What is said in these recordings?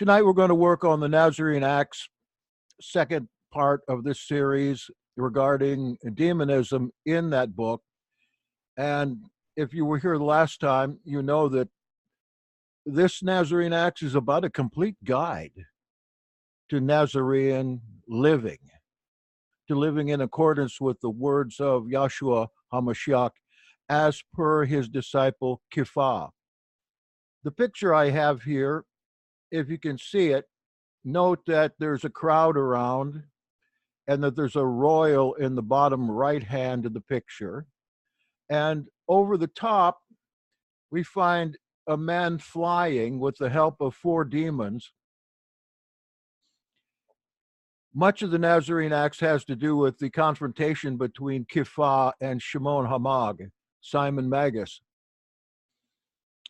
Tonight we're going to work on the Nazarene Acts, second part of this series regarding demonism in that book. And if you were here the last time, you know that this Nazarene Acts is about a complete guide to Nazarene living, to living in accordance with the words of Yahshua HaMashiach as per his disciple Kipha. The picture I have here, if you can see it, note that there's a crowd around and that there's a royal in the bottom right hand of the picture. And over the top, we find a man flying with the help of 4 demons. Much of the Nazarene Acts has to do with the confrontation between Kipha and Shimon Hamag, Simon Magus.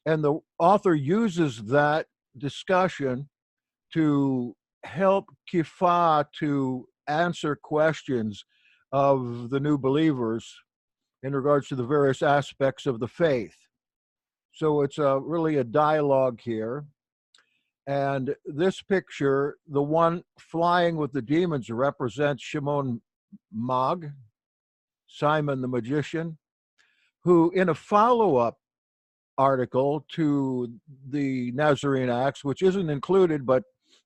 And the author uses that discussion to help Kipha to answer questions of the new believers in regards to the various aspects of the faith. So it's really a dialogue here. And this picture, the one flying with the demons, represents Shimon Mag, Simon the magician, who in a follow-up article to the Nazarene Acts, which isn't included, but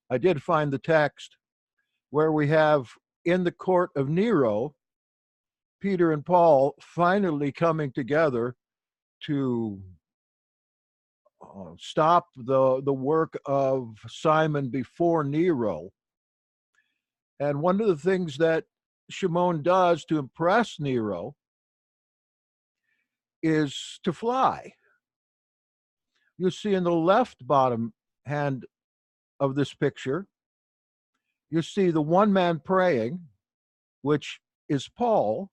I did find the text, where we have in the court of Nero, Peter and Paul finally coming together to stop the work of Simon before Nero. And one of the things that Shimon does to impress Nero is to fly. You see in the left bottom hand of this picture, you see the one man praying, which is Paul.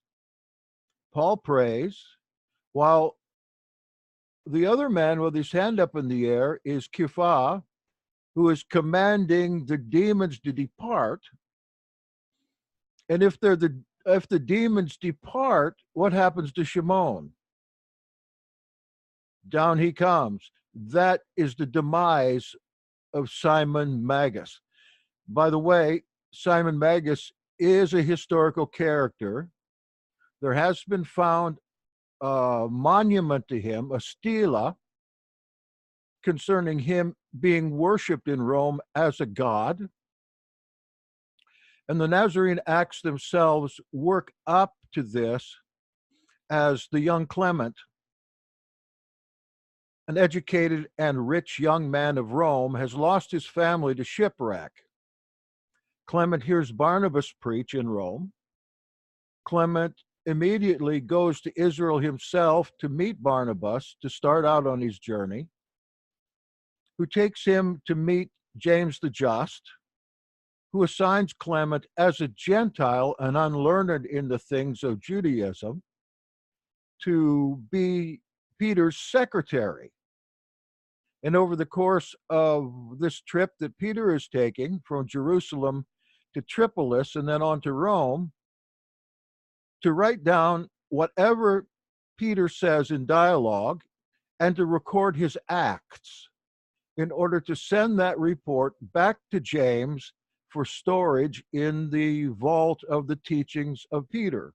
Paul prays, while the other man with his hand up in the air is Kipha, who is commanding the demons to depart. And if the demons depart, what happens to Shimon? Down he comes. That is the demise of Simon Magus. By the way, Simon Magus is a historical character. There has been found a monument to him, a stela, concerning him being worshipped in Rome as a god. And the Nazarene Acts themselves work up to this as the young Clement, an educated and rich young man of Rome, has lost his family to shipwreck. Clement hears Barnabas preach in Rome. Clement immediately goes to Israel himself to meet Barnabas to start out on his journey, who takes him to meet James the Just, who assigns Clement as a Gentile and unlearned in the things of Judaism to be Peter's secretary. And over the course of this trip that Peter is taking from Jerusalem to Tripolis and then on to Rome, to write down whatever Peter says in dialogue and to record his acts in order to send that report back to James for storage in the vault of the teachings of Peter.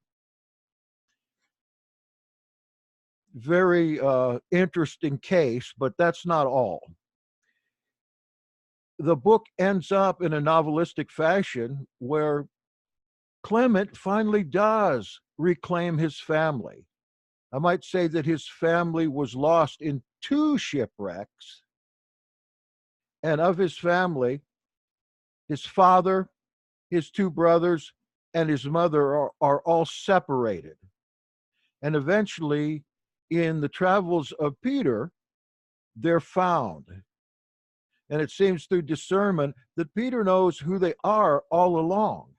Very interesting case, but that's not all. The book ends up in a novelistic fashion where Clement finally does reclaim his family. I might say that his family was lost in 2 shipwrecks, and of his family, his father, his 2 brothers, and his mother are all separated. And eventually, in the travels of Peter, they're found. And it seems through discernment that Peter knows who they are all along.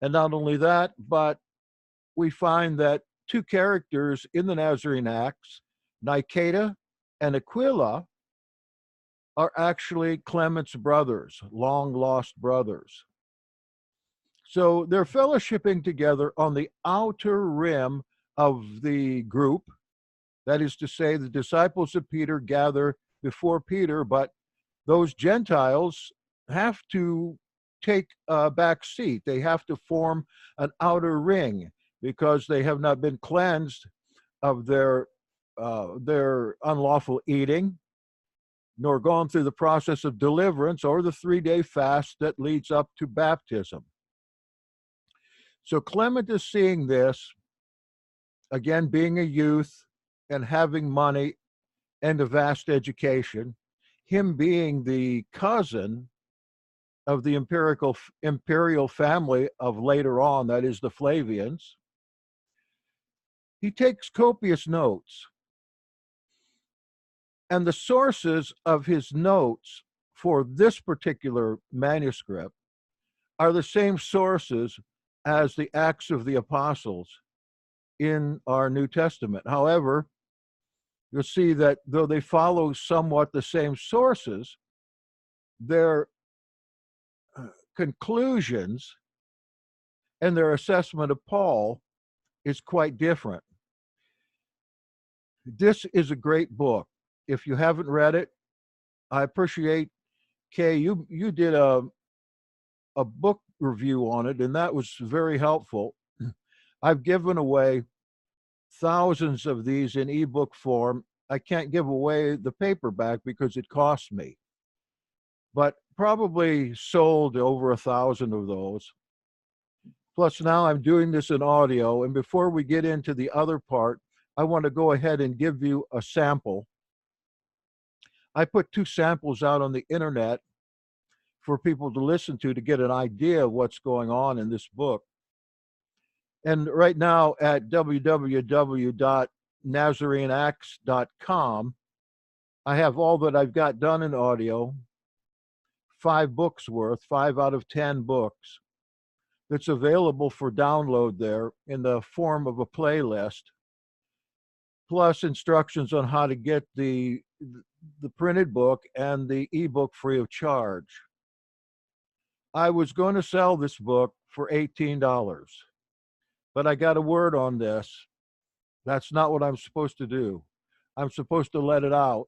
And not only that, but we find that 2 characters in the Nazarene Acts, Nicator and Aquila, are actually Clement's brothers, long-lost brothers. So they're fellowshipping together on the outer rim of the group. That is to say, the disciples of Peter gather before Peter, but those Gentiles have to take a back seat. They have to form an outer ring because they have not been cleansed of their unlawful eating, nor gone through the process of deliverance or the 3-day fast that leads up to baptism. So Clement is seeing this, again, being a youth and having money and a vast education, him being the cousin of the imperial family of later on, that is the Flavians. He takes copious notes. And the sources of his notes for this particular manuscript are the same sources as the Acts of the Apostles in our New Testament. However, you'll see that though they follow somewhat the same sources, their conclusions and their assessment of Paul is quite different. This is a great book. If you haven't read it, I appreciate, Kay, you did a book review on it, and that was very helpful. I've given away thousands of these in ebook form. I can't give away the paperback because it cost me, but probably sold over 1,000 of those. Plus now I'm doing this in audio, and before we get into the other part, I want to go ahead and give you a sample. I put 2 samples out on the internet for people to listen to get an idea of what's going on in this book. And right now at www.nazareneacts.com, I have all that I've got done in audio, 5 books worth, 5 out of 10 books, that's available for download there in the form of a playlist, plus instructions on how to get the printed book and the ebook free of charge. I was going to sell this book for $18, but I got a word on this. That's not what I'm supposed to do. I'm supposed to let it out.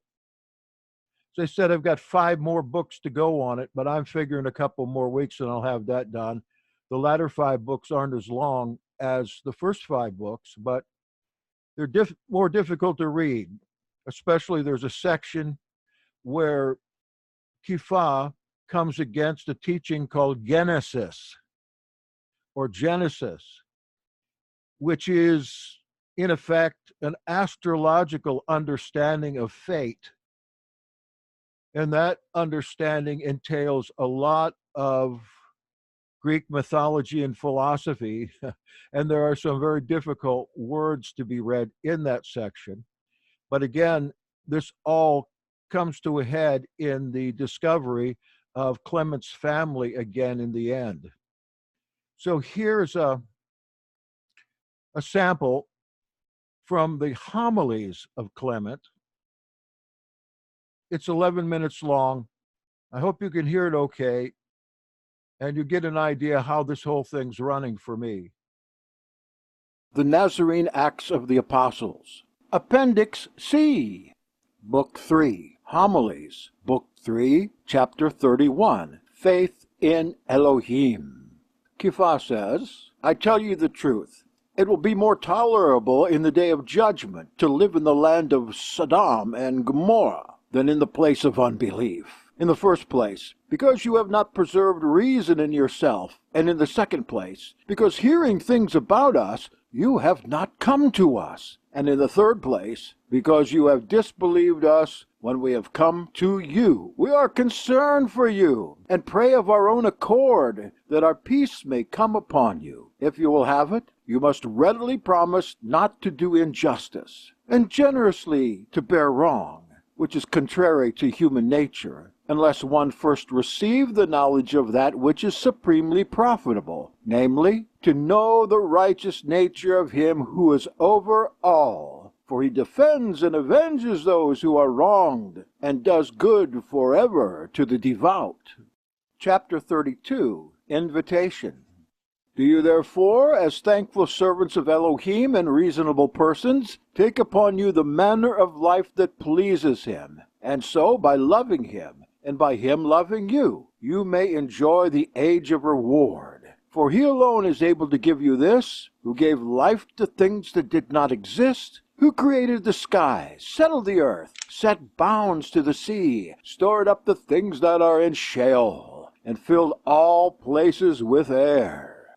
As I said, I've got 5 more books to go on it, but I'm figuring a couple more weeks and I'll have that done. The latter 5 books aren't as long as the first 5 books, but they're more difficult to read. Especially there's a section where Kepha comes against a teaching called Genesis, which is in effect an astrological understanding of fate. And that understanding entails a lot of Greek mythology and philosophy, and there are some very difficult words to be read in that section. But again, this all comes to a head in the discovery of Clement's family again in the end. So here's a sample from the homilies of Clement. It's 11 minutes long. I hope you can hear it okay, and you get an idea how this whole thing's running for me. The Nazarene Acts of the Apostles. Appendix C, Book 3, Homilies, Book 3, Chapter 31, Faith in Elohim. Kepha says, I tell you the truth. It will be more tolerable in the day of judgment to live in the land of Sodom and Gomorrah than in the place of unbelief. In the first place, because you have not preserved reason in yourself, and in the second place, because hearing things about us, you have not come to us. And in the third place, because you have disbelieved us when we have come to you. We are concerned for you, and pray of our own accord that our peace may come upon you. If you will have it, you must readily promise not to do injustice, and generously to bear wrong, which is contrary to human nature, unless one first receive the knowledge of that which is supremely profitable, namely, to know the righteous nature of him who is over all. For he defends and avenges those who are wronged, and does good forever to the devout. Chapter 32, Invitation. Do you therefore, as thankful servants of Elohim and reasonable persons, take upon you the manner of life that pleases him, and so, by loving him, and by him loving you, you may enjoy the age of reward. For he alone is able to give you this, who gave life to things that did not exist, who created the skies, settled the earth, set bounds to the sea, stored up the things that are in Sheol, and filled all places with air.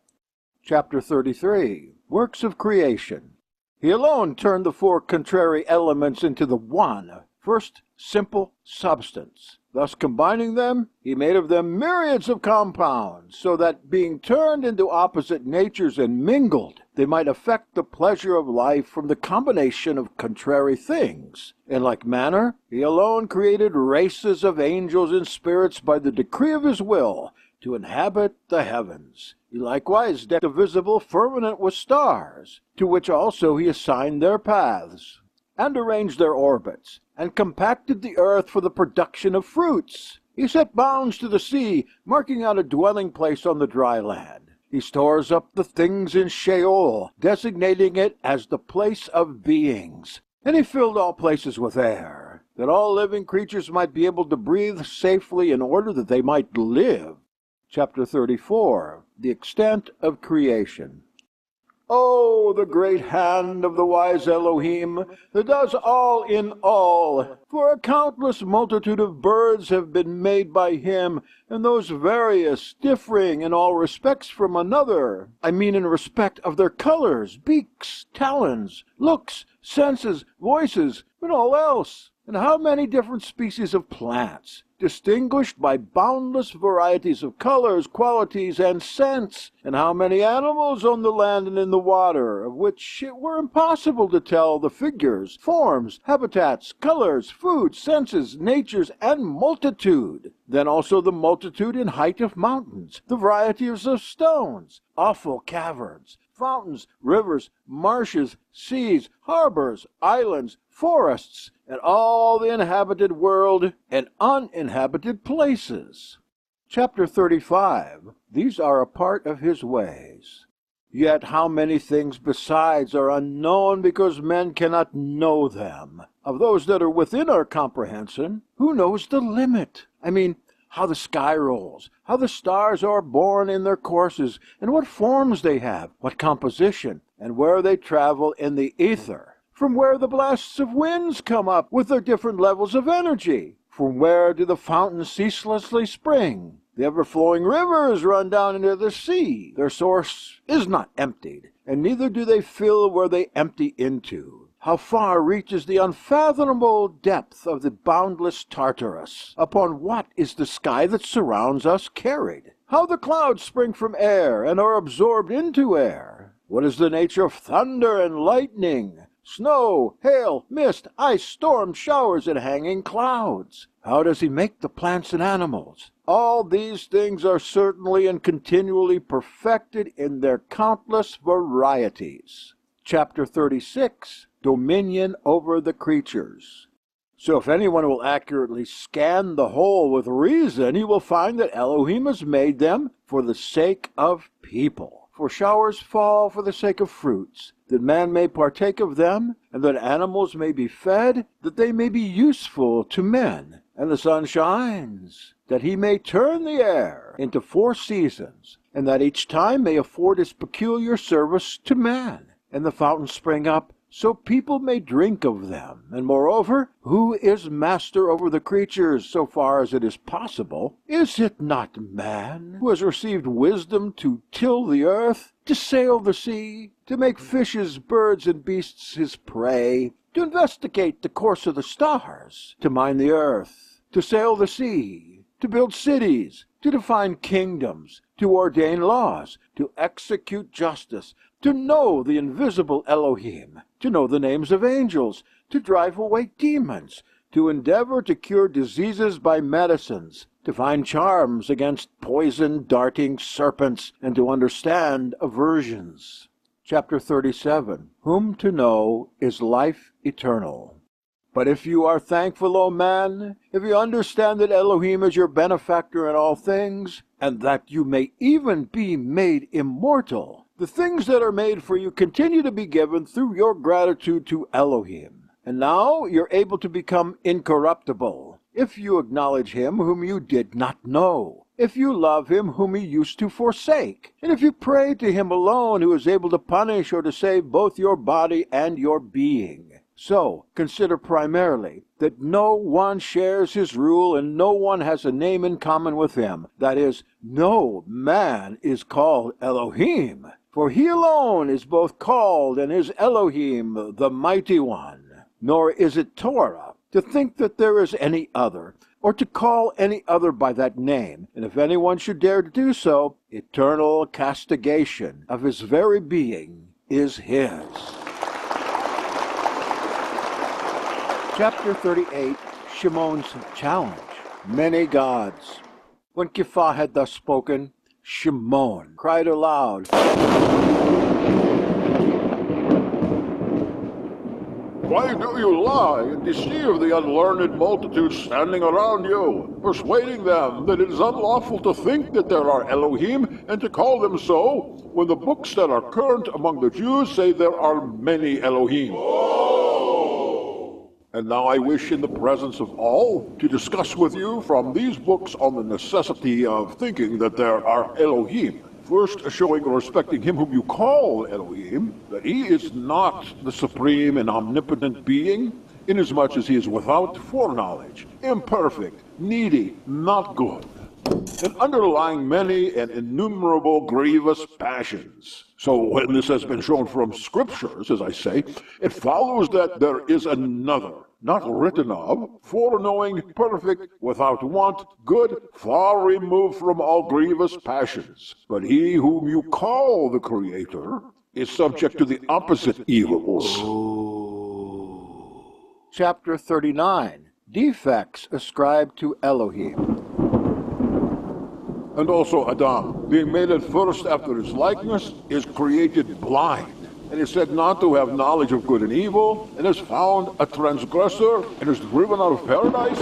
Chapter 33. Works of Creation. He alone turned the four contrary elements into the one, first simple substance. Thus combining them, he made of them myriads of compounds, so that being turned into opposite natures and mingled, they might affect the pleasure of life from the combination of contrary things. In like manner, he alone created races of angels and spirits by the decree of his will, to inhabit the heavens. He likewise decked the visible firmament with stars, to which also he assigned their paths, and arranged their orbits, and compacted the earth for the production of fruits. He set bounds to the sea, marking out a dwelling place on the dry land. He stores up the things in Sheol, designating it as the place of beings. And he filled all places with air, that all living creatures might be able to breathe safely in order that they might live. Chapter 34. The extent of creation. Oh, the great hand of the wise Elohim, that does all in all! For a countless multitude of birds have been made by him, and those various, differing in all respects from another. I mean in respect of their colors, beaks, talons, looks, senses, voices, and all else. And how many different species of plants, distinguished by boundless varieties of colors, qualities, and scents, and how many animals on the land and in the water, of which it were impossible to tell the figures, forms, habitats, colors, food, senses, natures, and multitude. Then also the multitude in height of mountains, the varieties of stones, awful caverns, fountains, rivers, marshes, seas, harbors, islands, forests, and all the inhabited world and uninhabited places. Chapter 35. These are a part of his ways. Yet how many things besides are unknown, because men cannot know them. Of those that are within our comprehension, who knows the limit? I mean, how the sky rolls, how the stars are born in their courses, and what forms they have, what composition, and where they travel in the ether, from where the blasts of winds come up with their different levels of energy, from where do the fountains ceaselessly spring, the ever-flowing rivers run down into the sea, their source is not emptied, and neither do they fill where they empty into. How far reaches the unfathomable depth of the boundless Tartarus? Upon what is the sky that surrounds us carried? How the clouds spring from air and are absorbed into air? What is the nature of thunder and lightning, snow, hail, mist, ice, storm, showers, and hanging clouds? How does he make the plants and animals? All these things are certainly and continually perfected in their countless varieties. Chapter 36. Dominion over the creatures. So if anyone will accurately scan the whole with reason, he will find that Elohim has made them for the sake of people. For showers fall for the sake of fruits, that man may partake of them, and that animals may be fed, that they may be useful to men. And the sun shines, that he may turn the air into 4 seasons, and that each time may afford its peculiar service to man. And the fountains spring up, so people may drink of them. And moreover, who is master over the creatures, so far as it is possible? Is it not man, who has received wisdom to till the earth, to sail the sea, to make fishes, birds, and beasts his prey, to investigate the course of the stars, to mine the earth, to sail the sea, to build cities, to define kingdoms, to ordain laws, to execute justice, to know the invisible Elohim, to know the names of angels, to drive away demons, to endeavor to cure diseases by medicines, to find charms against poison-darting serpents, and to understand aversions. Chapter 37. Whom to know is life eternal. But if you are thankful, O man, if you understand that Elohim is your benefactor in all things, and that you may even be made immortal, the things that are made for you continue to be given through your gratitude to Elohim. And now you're able to become incorruptible, if you acknowledge him whom you did not know, if you love him whom you used to forsake, and if you pray to him alone who is able to punish or to save both your body and your being. So, consider primarily that no one shares his rule and no one has a name in common with him. That is, no man is called Elohim, for he alone is both called and is Elohim, the Mighty One. Nor is it Torah to think that there is any other, or to call any other by that name, and if anyone should dare to do so, eternal castigation of his very being is his. Chapter 38, Shimon's Challenge. Many gods. When Kepha had thus spoken, Shimon cried aloud, "Why do you lie and deceive the unlearned multitude standing around you, persuading them that it is unlawful to think that there are Elohim and to call them so, when the books that are current among the Jews say there are many Elohim? And now I wish in the presence of all to discuss with you from these books on the necessity of thinking that there are Elohim. First, showing or respecting him whom you call Elohim, that he is not the supreme and omnipotent being, inasmuch as he is without foreknowledge, imperfect, needy, not good, and underlying many and innumerable grievous passions. So when this has been shown from scriptures, as I say, it follows that there is another, not written of, foreknowing, perfect, without want, good, far removed from all grievous passions. But he whom you call the Creator is subject to the opposite evils. Chapter 39, Defects ascribed to Elohim. And also Adam, being made at first after his likeness, is created blind, and is said not to have knowledge of good and evil, and is found a transgressor, and is driven out of paradise,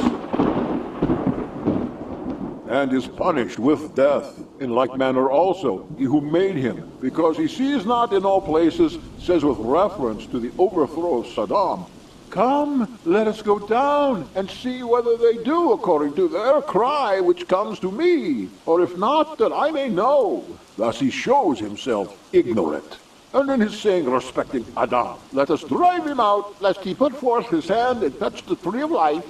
and is punished with death. In like manner also, he who made him, because he sees not in all places, says with reference to the overthrow of Sodom, "Come, let us go down and see whether they do according to their cry which comes to me, or if not, that I may know." Thus he shows himself ignorant. And in his saying respecting Adam, "Let us drive him out, lest he put forth his hand and touch the tree of life,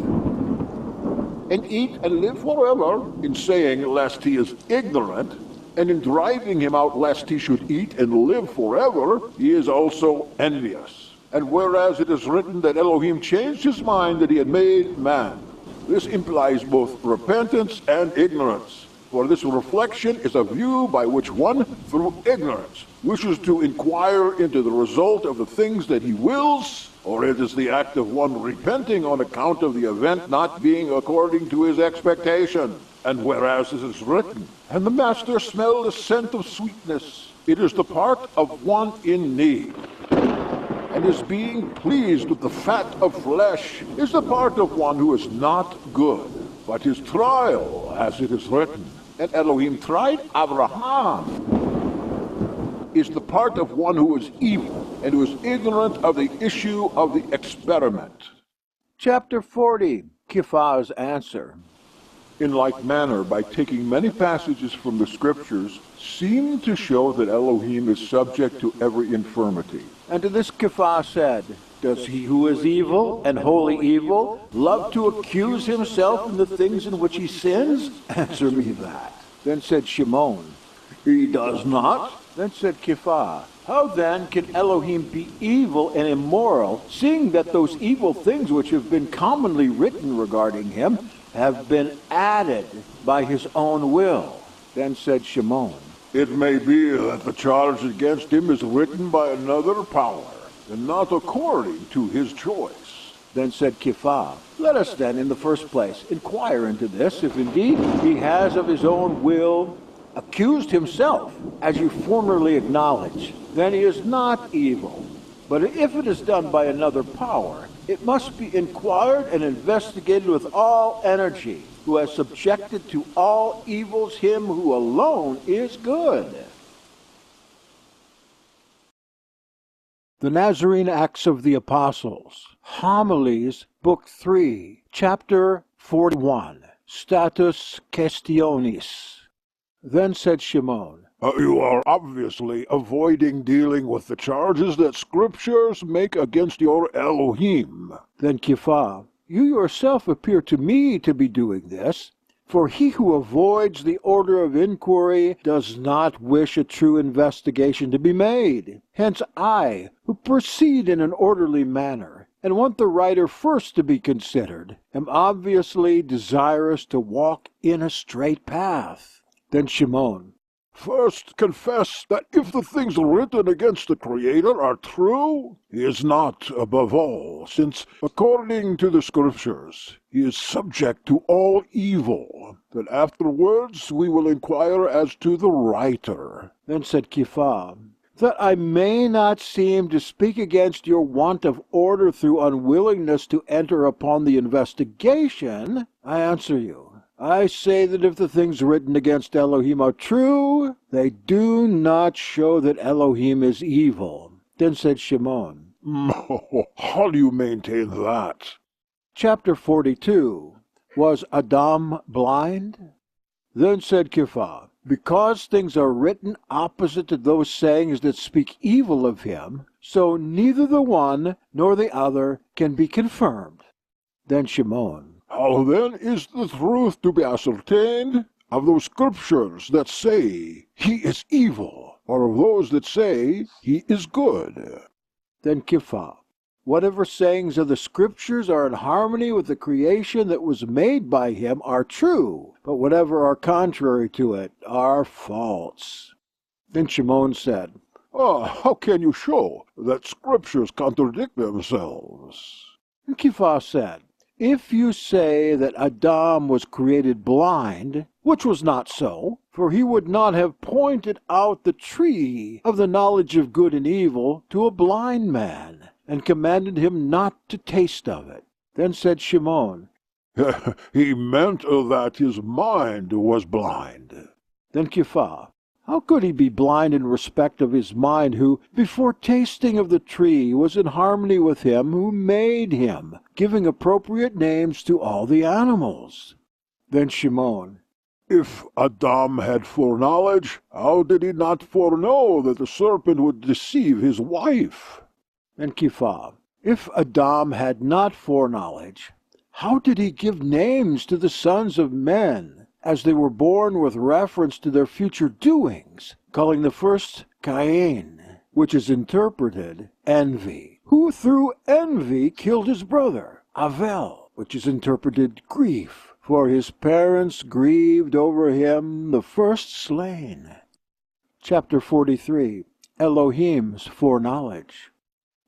and eat and live forever," in saying lest he is ignorant, and in driving him out lest he should eat and live forever, he is also envious. And whereas it is written that Elohim changed his mind that he had made man, this implies both repentance and ignorance. For this reflection is a view by which one, through ignorance, wishes to inquire into the result of the things that he wills, or it is the act of one repenting on account of the event not being according to his expectation. And whereas it is written, "And the master smelled a scent of sweetness," it is the part of one in need. And his being pleased with the fat of flesh is the part of one who is not good, but his trial, as it is written, "And Elohim tried Abraham," is the part of one who is evil and who is ignorant of the issue of the experiment. Chapter 40, Kepha's Answer. In like manner, by taking many passages from the scriptures, seem to show that Elohim is subject to every infirmity. And to this Kepha said, "Does he who is evil and wholly evil love to accuse himself in the things in which he sins? Answer me that." Then said Shimon, "He does not." Then said Kepha, "How then can Elohim be evil and immoral, seeing that those evil things which have been commonly written regarding him have been added by his own will?" Then said Shimon, "It may be that the charge against him is written by another power, and not according to his choice." Then said Kepha, "Let us then, in the first place, inquire into this, if indeed he has of his own will accused himself, as you formerly acknowledged, then he is not evil. But if it is done by another power, it must be inquired and investigated with all energy, who has subjected to all evils him who alone is good." The Nazarene Acts of the Apostles, Homilies, Book 3, Chapter 41, Status Questionis. Then said Shimon, You are obviously avoiding dealing with the charges that Scriptures make against your Elohim. Then Kepha, you yourself appear to me to be doing this. For he who avoids the order of inquiry does not wish a true investigation to be made. Hence I, who proceed in an orderly manner, and want the writer first to be considered, am obviously desirous to walk in a straight path. Then Shimon, First, confess that if the things written against the Creator are true, he is not above all, since, according to the Scriptures, he is subject to all evil. Then afterwards we will inquire as to the writer. Then said Kepha, that I may not seem to speak against your want of order through unwillingness to enter upon the investigation, I answer you. I say that if the things written against Elohim are true, they do not show that Elohim is evil. Then said Shimon, How do you maintain that? Chapter 42, Was Adam blind? Then said Kepha, because things are written opposite to those sayings that speak evil of him, so neither the one nor the other can be confirmed. Then Shimon, How then is the truth to be ascertained of those Scriptures that say he is evil, or of those that say he is good? Then Kepha, whatever sayings of the Scriptures are in harmony with the creation that was made by him are true, but whatever are contrary to it are false. Then Shimon said, How can you show that Scriptures contradict themselves? And Kepha said, if you say that Adam was created blind, which was not so, for he would not have pointed out the tree of the knowledge of good and evil to a blind man, and commanded him not to taste of it. Then said Shimon, He meant that his mind was blind. Then Kepha, how could he be blind in respect of his mind, who, before tasting of the tree, was in harmony with him who made him, giving appropriate names to all the animals? Then Shimon, If Adam had foreknowledge, how did he not foreknow that the serpent would deceive his wife? Then Kepha, if Adam had not foreknowledge, how did he give names to the sons of men, as they were born with reference to their future doings, calling the first Cain, which is interpreted envy, who through envy killed his brother, Avel, which is interpreted grief, for his parents grieved over him the first slain. Chapter 43, Elohim's foreknowledge.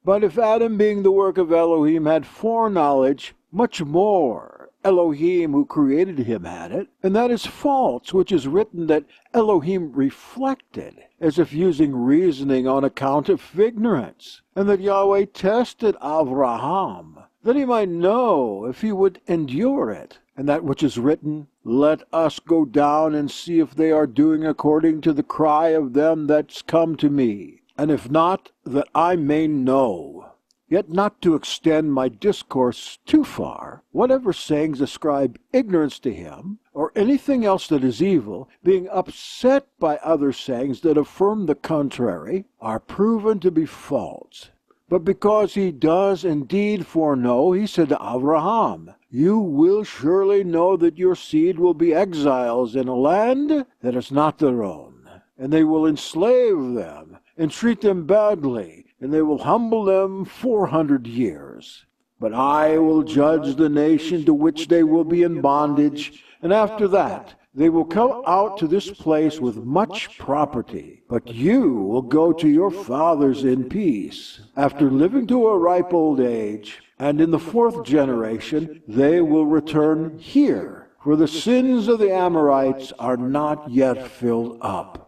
But if Adam, being the work of Elohim, had foreknowledge, much more Elohim who created him had it, and that is false, which is written that Elohim reflected, as if using reasoning on account of ignorance, and that Yahweh tested Avraham, that he might know if he would endure it, and that which is written, let us go down and see if they are doing according to the cry of them that's come to me, and if not, that I may know. Yet not to extend my discourse too far, whatever sayings ascribe ignorance to him, or anything else that is evil, being upset by other sayings that affirm the contrary, are proven to be false. But because he does indeed foreknow, he said to Abraham, you will surely know that your seed will be exiles in a land that is not their own, and they will enslave them, and treat them badly, and they will humble them 400 years. But I will judge the nation to which they will be in bondage, and after that they will come out to this place with much property. But you will go to your fathers in peace, after living to a ripe old age, and in the 4th generation they will return here, for the sins of the Amorites are not yet filled up.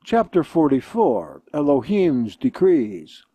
Chapter 44, Elohim's decrees.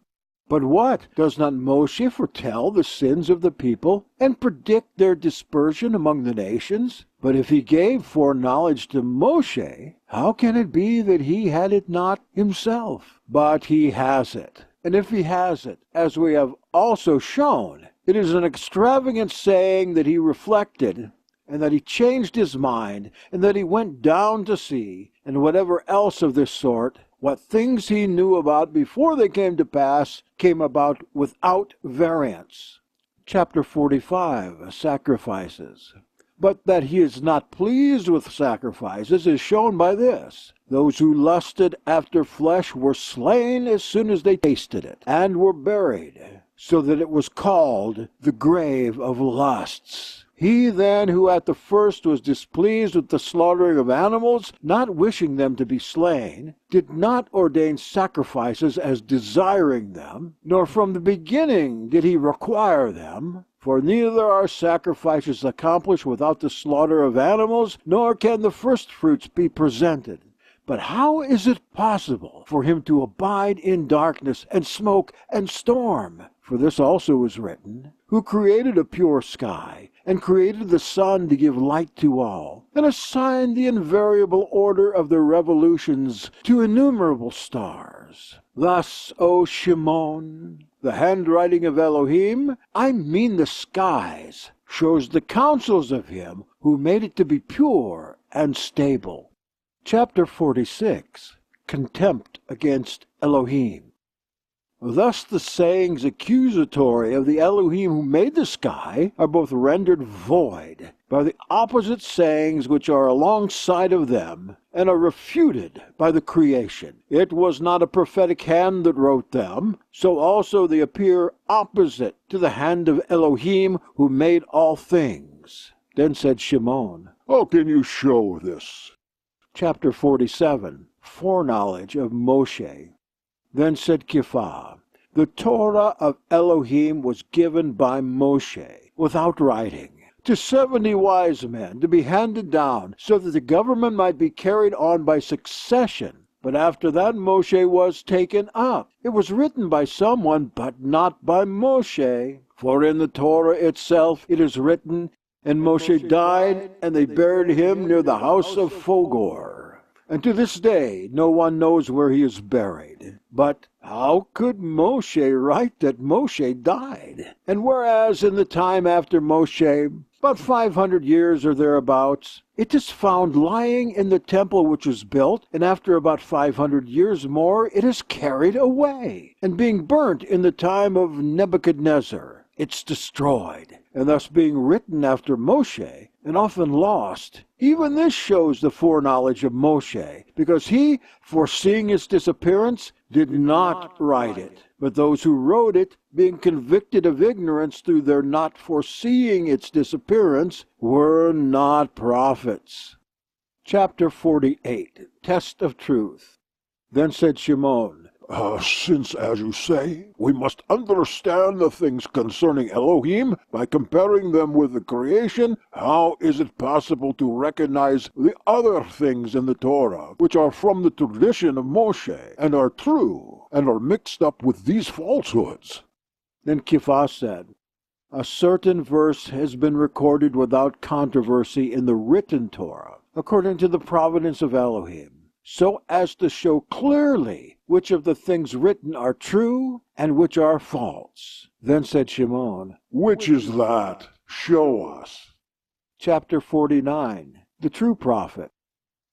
But what? Does not Moshe foretell the sins of the people, and predict their dispersion among the nations? But if he gave foreknowledge to Moshe, how can it be that he had it not himself? But he has it. And if he has it, as we have also shown, it is an extravagant saying that he reflected, and that he changed his mind, and that he went down to see, and whatever else of this sort, what things he knew about before they came to pass, came about without variance. Chapter 45, Sacrifices. But that he is not pleased with sacrifices is shown by this. Those who lusted after flesh were slain as soon as they tasted it, and were buried, so that it was called the grave of lusts. He then who at the first was displeased with the slaughtering of animals, not wishing them to be slain, did not ordain sacrifices as desiring them, nor from the beginning did he require them. For neither are sacrifices accomplished without the slaughter of animals, nor can the firstfruits be presented. But how is it possible for him to abide in darkness and smoke and storm? For this also is written, who created a pure sky, and created the sun to give light to all, and assigned the invariable order of their revolutions to innumerable stars. Thus, O Shimon, the handwriting of Elohim, I mean the skies, shows the counsels of him who made it to be pure and stable. Chapter 46, Contempt against Elohim. Thus the sayings accusatory of the Elohim who made the sky are both rendered void by the opposite sayings which are alongside of them, and are refuted by the creation. It was not a prophetic hand that wrote them, so also they appear opposite to the hand of Elohim who made all things. Then said Shimon, How can you show this? Chapter 47, Foreknowledge of Moshe. Then said Kephah, the Torah of Elohim was given by Moshe, without writing, to 70 wise men to be handed down, so that the government might be carried on by succession. But after that Moshe was taken up. It was written by someone, but not by Moshe. For in the Torah itself it is written, and Moshe died, and they buried him near the house of Fogor. And to this day no one knows where he is buried. But how could Moshe write that Moshe died? And whereas in the time after Moshe, about 500 years or thereabouts, it is found lying in the temple which was built, and after about 500 years more it is carried away, and being burnt in the time of Nebuchadnezzar, it's destroyed, and thus being written after Moshe, and often lost. Even this shows the foreknowledge of Moshe, because he, foreseeing its disappearance, did not write it. But those who wrote it, being convicted of ignorance through their not foreseeing its disappearance, were not prophets. Chapter 48, Test of Truth. Then said Shimon, Since, as you say, we must understand the things concerning Elohim by comparing them with the creation, how is it possible to recognize the other things in the Torah, which are from the tradition of Moshe, and are true, and are mixed up with these falsehoods? Then Kephah said, a certain verse has been recorded without controversy in the written Torah, according to the providence of Elohim, so as to show clearly which of the things written are true and which are false. Then said Shimon, Which is that? Show us. Chapter 49, The True Prophet.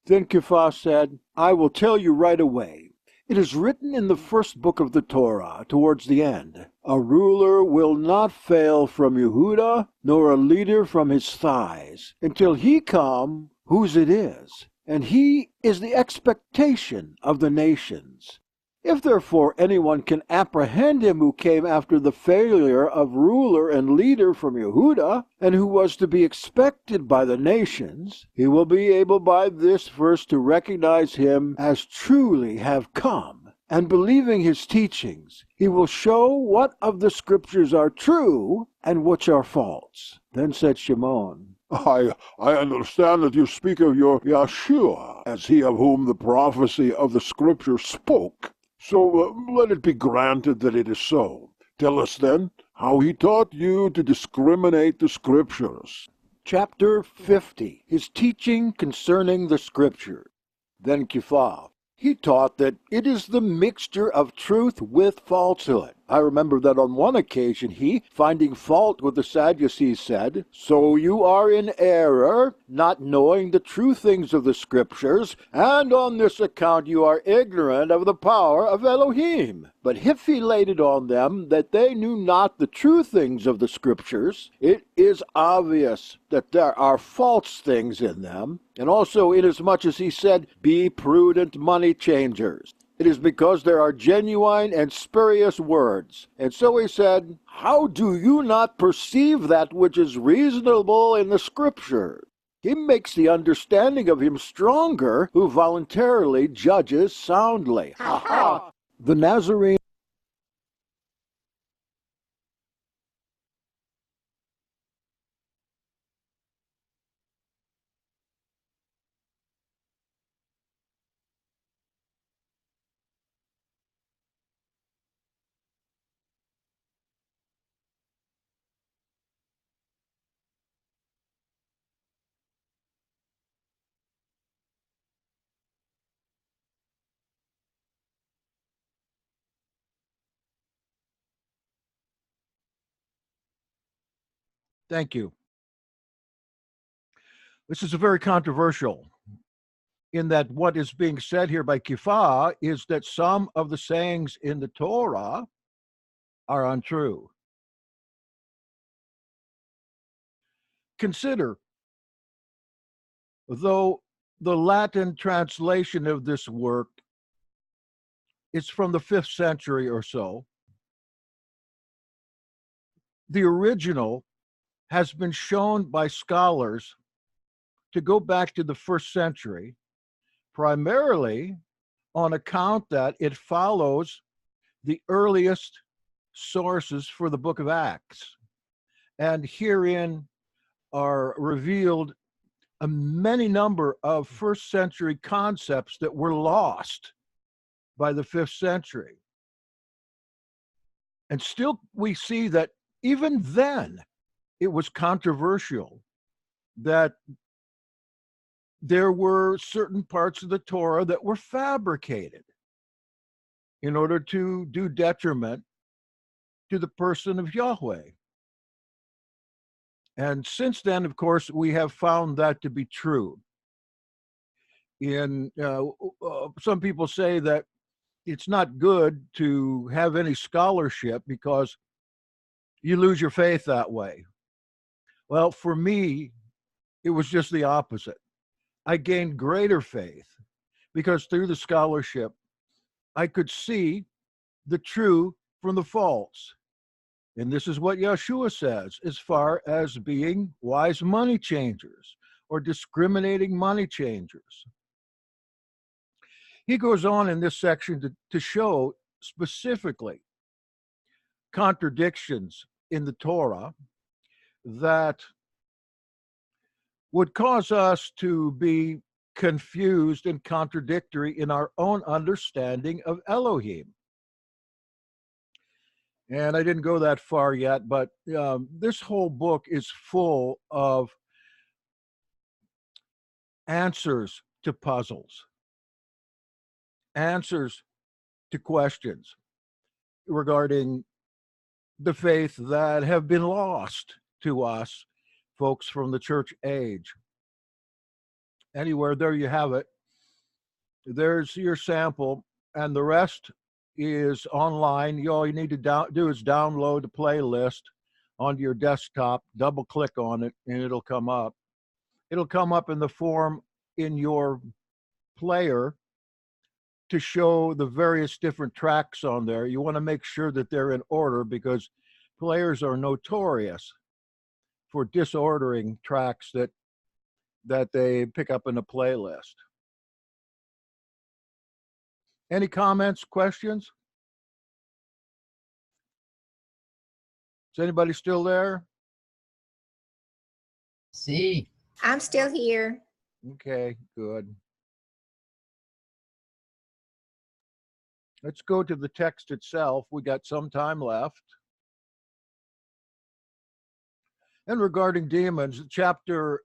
Then Kephah said, I will tell you right away. It is written in the first book of the Torah, towards the end, a ruler will not fail from Yehuda, nor a leader from his thighs, until he come, whose it is, and he is the expectation of the nations. If therefore anyone can apprehend him who came after the failure of ruler and leader from Yehuda, and who was to be expected by the nations, he will be able by this verse to recognize him as truly have come. And believing his teachings, he will show what of the scriptures are true and which are false. Then said Shimon, I understand that you speak of your Yeshua as he of whom the prophecy of the Scripture spoke. So let it be granted that it is so. Tell us then how he taught you to discriminate the Scriptures. Chapter 50, His teaching concerning the Scripture. Then Kephah, He taught that it is the mixture of truth with falsehood. I remember that on one occasion he, finding fault with the Sadducees, said, "So you are in error, not knowing the true things of the Scriptures, and on this account you are ignorant of the power of Elohim." But if he laid it on them that they knew not the true things of the Scriptures, it is obvious that there are false things in them, and also inasmuch as he said, "Be prudent money changers." It is because there are genuine and spurious words. And so he said, "How do you not perceive that which is reasonable in the Scripture?" He makes the understanding of him stronger who voluntarily judges soundly. Ha ha! The Nazarene. Thank you. This is a very controversial, in that what is being said here by Kifah is that some of the sayings in the Torah are untrue. Consider, though the Latin translation of this work is from the 5th century or so, the original has been shown by scholars to go back to the 1st century, primarily on account that it follows the earliest sources for the book of Acts. And herein are revealed a many number of 1st century concepts that were lost by the 5th century. And still we see that even then it was controversial, that there were certain parts of the Torah that were fabricated in order to do detriment to the person of Yahweh. And since then, of course, we have found that to be true. Some people say that it's not good to have any scholarship because you lose your faith that way. Well, for me, it was just the opposite. I gained greater faith because through the scholarship, I could see the true from the false. And this is what Yeshua says as far as being wise money changers or discriminating money changers. He goes on in this section to show specifically contradictions in the Torah that would cause us to be confused and contradictory in our own understanding of Elohim. And I didn't go that far yet, but this whole book is full of answers to puzzles, answers to questions regarding the faith that have been lost to us folks from the church age. Anywhere, there you have it. There's your sample, and the rest is online. All you need to do is download the playlist onto your desktop, double click on it, and it'll come up. It'll come up in the form in your player to show the various different tracks on there. You want to make sure that they're in order because players are notorious for disordering tracks that they pick up in a playlist. Any comments, questions? Is anybody still there? See. I'm still here. Okay, good. Let's go to the text itself. We got some time left. And regarding demons, chapter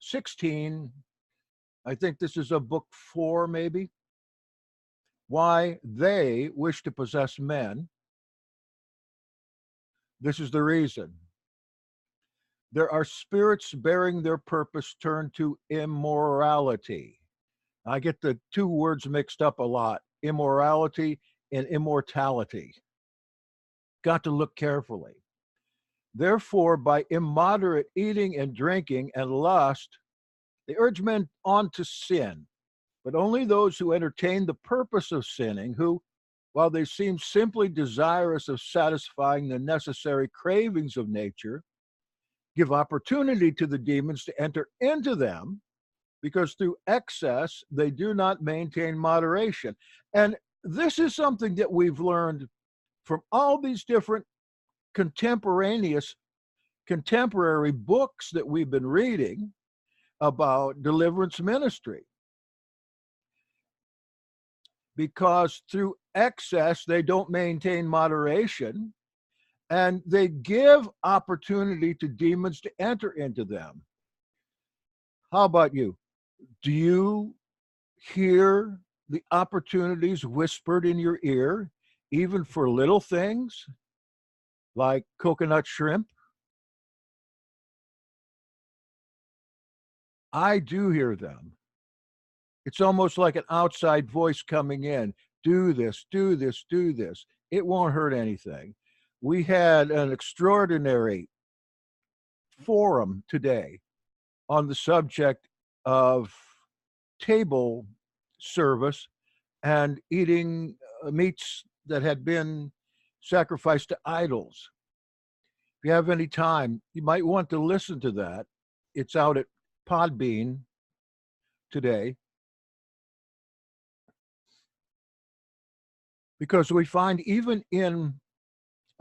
16, I think this is a book 4, maybe. Why they wish to possess men. This is the reason. There are spirits bearing their purpose turned to immorality. I get the two words mixed up a lot, immorality and immortality. Got to look carefully. Therefore, by immoderate eating and drinking and lust, they urge men on to sin, but only those who entertain the purpose of sinning, who, while they seem simply desirous of satisfying the necessary cravings of nature, give opportunity to the demons to enter into them, because through excess they do not maintain moderation. And this is something that we've learned from all these different contemporary books that we've been reading about Deliverance Ministry. Because through excess they don't maintain moderation, and they give opportunity to demons to enter into them. How about you? Do you hear the opportunities whispered in your ear, even for little things like coconut shrimp? I do hear them. It's almost like an outside voice coming in. Do this, do this, do this. It won't hurt anything. We had an extraordinary forum today on the subject of table service and eating meats that had been sacrificed to idols. If you have any time, you might want to listen to that. It's out at Podbean today. Because we find even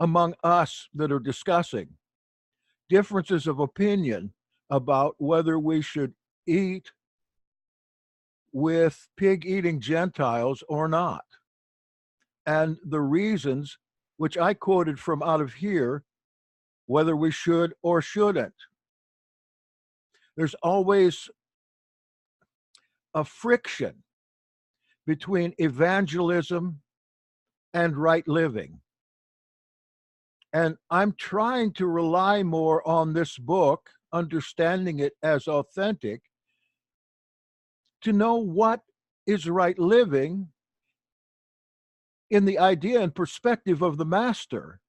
among us that are discussing differences of opinion about whether we should eat with pig-eating Gentiles or not. And the reasons, which I quoted from out of here, whether we should or shouldn't. There's always a friction between evangelism and right living. And I'm trying to rely more on this book, understanding it as authentic, to know what is right living in the idea and perspective of the master,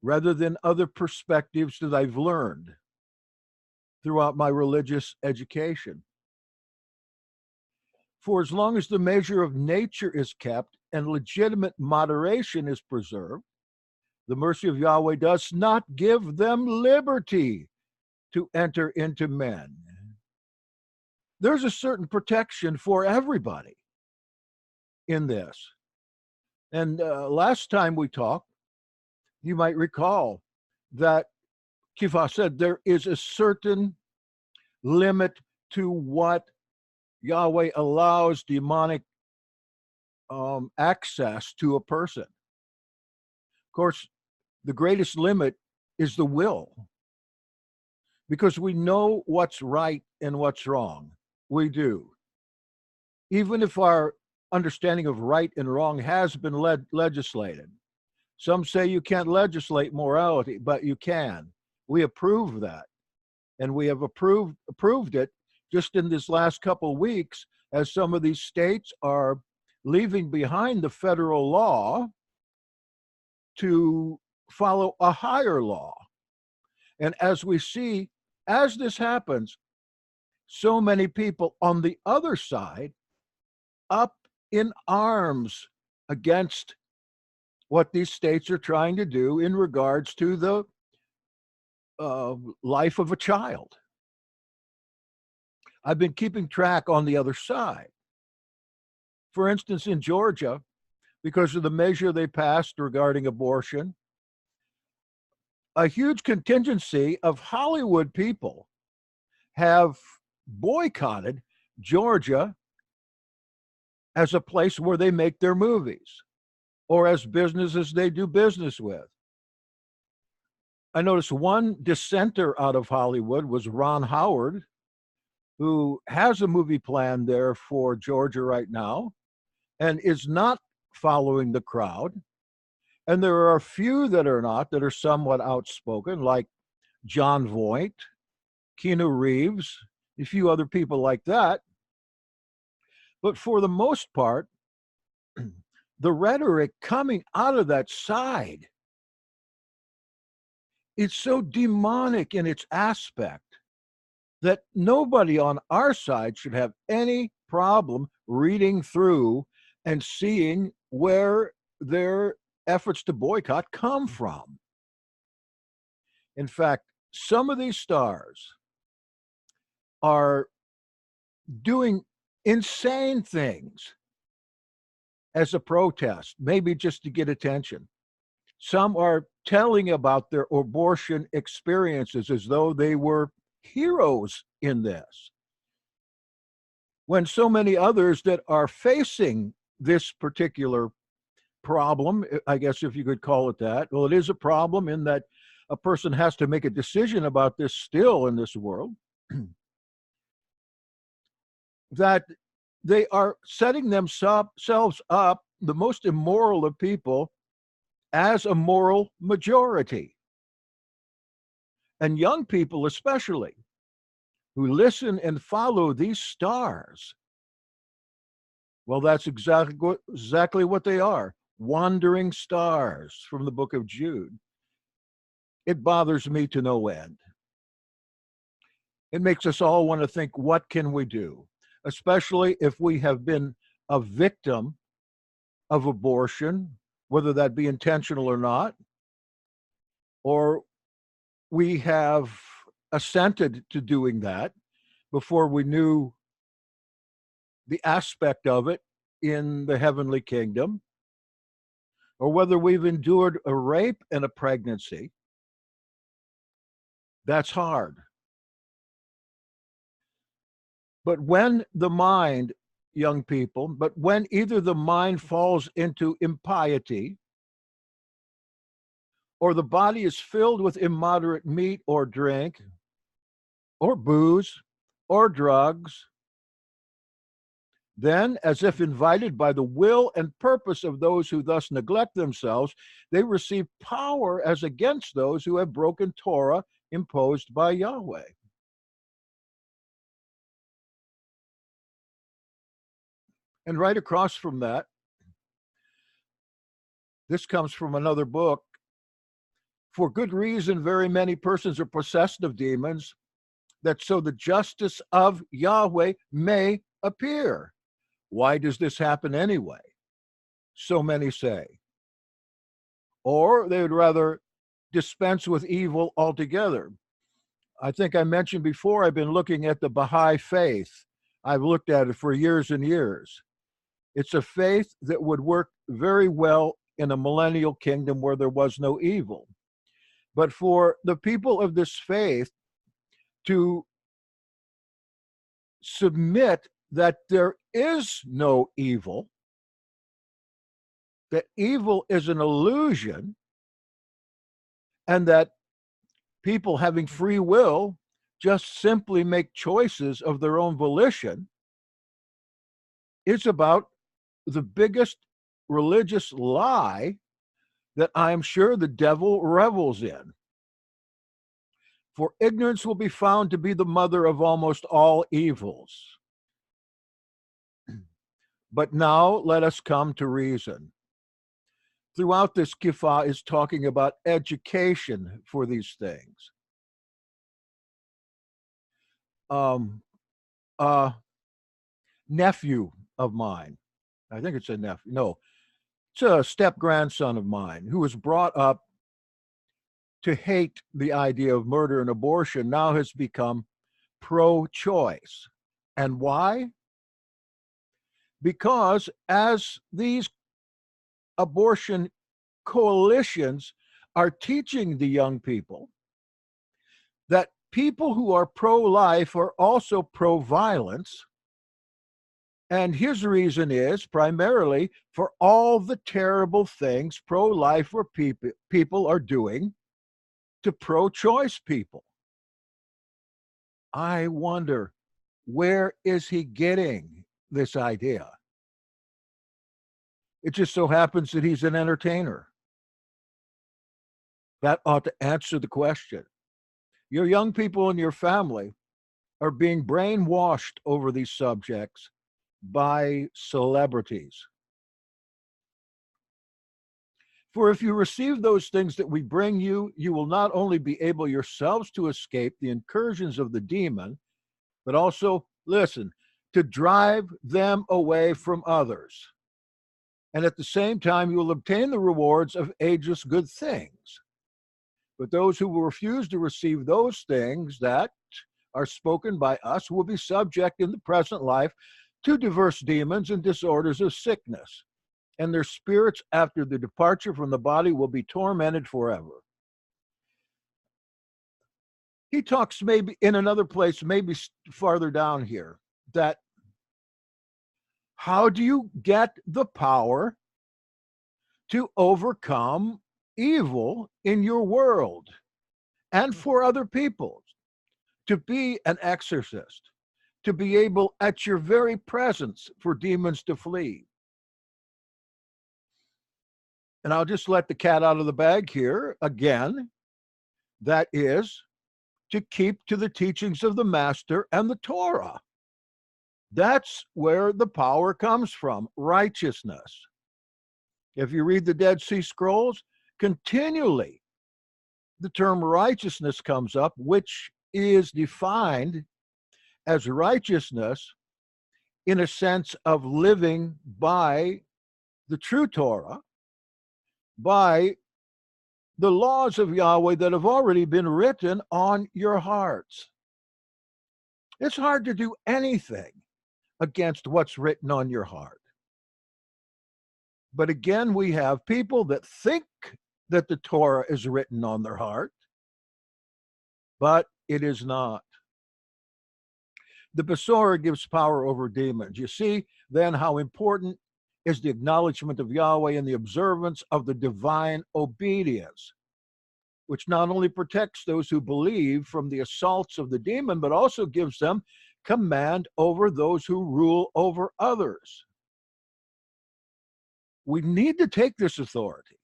rather than other perspectives that I've learned throughout my religious education. For as long as the measure of nature is kept and legitimate moderation is preserved, the mercy of Yahweh does not give them liberty to enter into men. There's a certain protection for everybody in this. And last time we talked, you might recall that Kifa said there is a certain limit to what Yahweh allows demonic access to a person. Of course, the greatest limit is the will, because we know what's right and what's wrong. We do. Even if our understanding of right and wrong has been legislated. Some say you can't legislate morality, but you can. We approve that. And we have approved it just in this last couple of weeks, as some of these states are leaving behind the federal law to follow a higher law. And as we see, as this happens, so many people on the other side up in arms against what these states are trying to do in regards to the life of a child. I've been keeping track on the other side. For instance, in Georgia, because of the measure they passed regarding abortion, a huge contingency of Hollywood people have boycotted Georgia as a place where they make their movies, or as businesses they do business with. I noticed one dissenter out of Hollywood was Ron Howard, who has a movie plan there for Georgia right now and is not following the crowd. And there are a few that are not, that are somewhat outspoken, like John Voight, Keanu Reeves, a few other people like that. But for the most part, the rhetoric coming out of that side, it's so demonic in its aspect that nobody on our side should have any problem reading through and seeing where their efforts to boycott come from. In fact, some of these stars are doing insane things as a protest, maybe just to get attention. Some are telling about their abortion experiences as though they were heroes in this, when so many others that are facing this particular problem, I guess if you could call it that, well, it is a problem in that a person has to make a decision about this still in this world, that they are setting themselves up, the most immoral of people, as a moral majority. And young people especially, who listen and follow these stars, well, that's exactly what they are, wandering stars from the book of Jude. It bothers me to no end. It makes us all want to think, what can we do? Especially if we have been a victim of abortion, whether that be intentional or not, or we have assented to doing that before we knew the aspect of it in the heavenly kingdom, or whether we've endured a rape and a pregnancy. That's hard. But when the mind, young people, but when either the mind falls into impiety, or the body is filled with immoderate meat or drink, or booze, or drugs, then, as if invited by the will and purpose of those who thus neglect themselves, they receive power as against those who have broken Torah imposed by Yahweh. And right across from that, this comes from another book. For good reason, very many persons are possessed of demons, that so the justice of Yahweh may appear. Why does this happen anyway? So many say. Or they would rather dispense with evil altogether. I think I mentioned before, I've been looking at the Baha'i faith. I've looked at it for years and years. It's a faith that would work very well in a millennial kingdom where there was no evil. But for the people of this faith to submit that there is no evil, that evil is an illusion, and that people having free will just simply make choices of their own volition, is about the biggest religious lie that I am sure the devil revels in. For ignorance will be found to be the mother of almost all evils. But now let us come to reason. Throughout this Kifah is talking about education for these things. Nephew of mine, I think it's a nephew, no, it's a step-grandson of mine who was brought up to hate the idea of murder and abortion, now has become pro-choice. And why? Because as these abortion coalitions are teaching the young people that people who are pro-life are also pro-violence, and his reason is primarily for all the terrible things pro-life or people are doing to pro-choice people. I wonder, Where is he getting this idea? It just so happens that he's an entertainer. That ought to answer the question. Your young people in your family are being brainwashed over these subjects by celebrities. For if you receive those things that we bring you, you will not only be able yourselves to escape the incursions of the demon, but also, listen, to drive them away from others. And at the same time, you will obtain the rewards of ageless good things. But those who will refuse to receive those things that are spoken by us will be subject in the present life to diverse demons and disorders of sickness, and their spirits after the departure from the body will be tormented forever. He talks maybe in another place, maybe farther down here, that how do you get the power to overcome evil in your world and for other people? To be an exorcist, to be able at your very presence for demons to flee. And I'll just let the cat out of the bag here again. That is to keep to the teachings of the Master and the Torah. That's where the power comes from, righteousness. If you read the Dead Sea Scrolls, continually the term righteousness comes up, which is defined as righteousness in a sense of living by the true Torah, by the laws of Yahweh that have already been written on your hearts. It's hard to do anything against what's written on your heart. But again, we have people that think that the Torah is written on their heart, but it is not. The Besorah gives power over demons. You see then how important is the acknowledgement of Yahweh and the observance of the divine obedience, which not only protects those who believe from the assaults of the demon, but also gives them command over those who rule over others. We need to take this authority.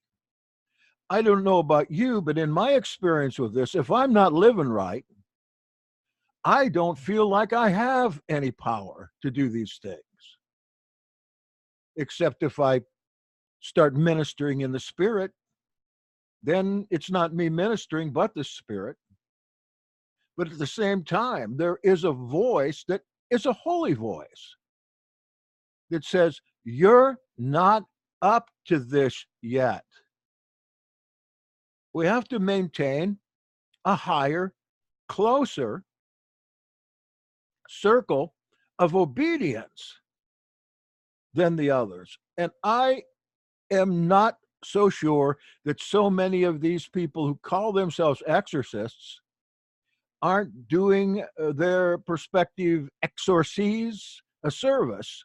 I don't know about you, but in my experience with this, if I'm not living right, I don't feel like I have any power to do these things, except if I start ministering in the Spirit, then it's not me ministering, but the Spirit. But at the same time, there is a voice that is a holy voice that says, you're not up to this yet. We have to maintain a higher, closer circle of obedience than the others. And I am not so sure that so many of these people who call themselves exorcists aren't doing their prospective exorcies a service,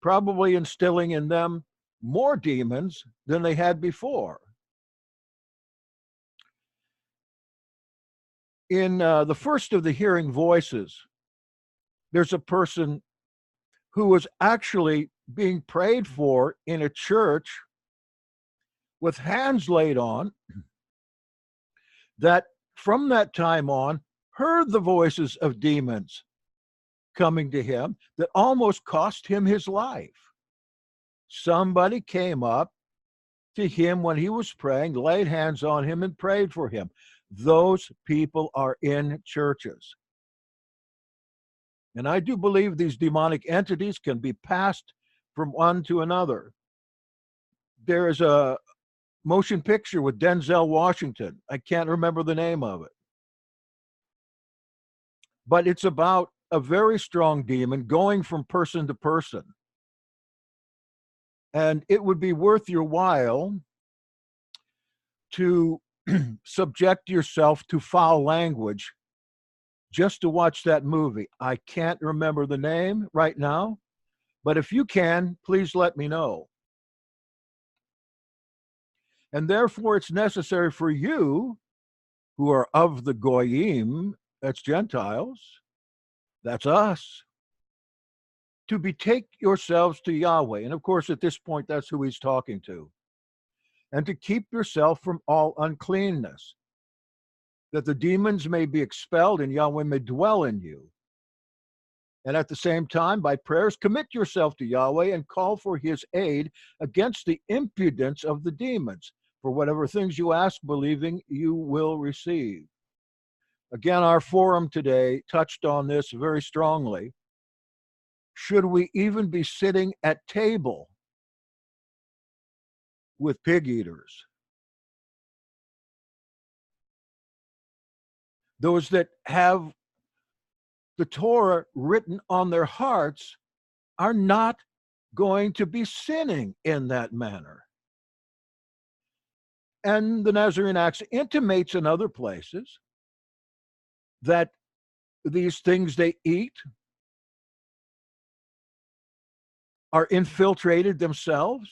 probably instilling in them more demons than they had before. In the first of the hearing voices, there's a person who was actually being prayed for in a church with hands laid on, that from that time on heard the voices of demons coming to him that almost cost him his life. Somebody came up to him when he was praying, laid hands on him, and prayed for him. Those people are in churches. And I do believe these demonic entities can be passed from one to another. There is a motion picture with Denzel Washington. I can't remember the name of it. But it's about a very strong demon going from person to person. And it would be worth your while to subject yourself to foul language just to watch that movie. I can't remember the name right now, but if you can, please let me know. And therefore, it's necessary for you, who are of the Goyim, that's Gentiles, That's us. To betake yourselves to Yahweh. And of course, at this point, that's who he's talking to. And to keep yourself from all uncleanness, that the demons may be expelled and Yahweh may dwell in you. And at the same time, by prayers, commit yourself to Yahweh and call for his aid against the impudence of the demons. For whatever things you ask, believing, you will receive. Again, our forum today touched on this very strongly. Should we even be sitting at table with pig eaters? Those that have the Torah written on their hearts are not going to be sinning in that manner. And the Nazarene Acts intimates in other places that these things they eat are infiltrated themselves.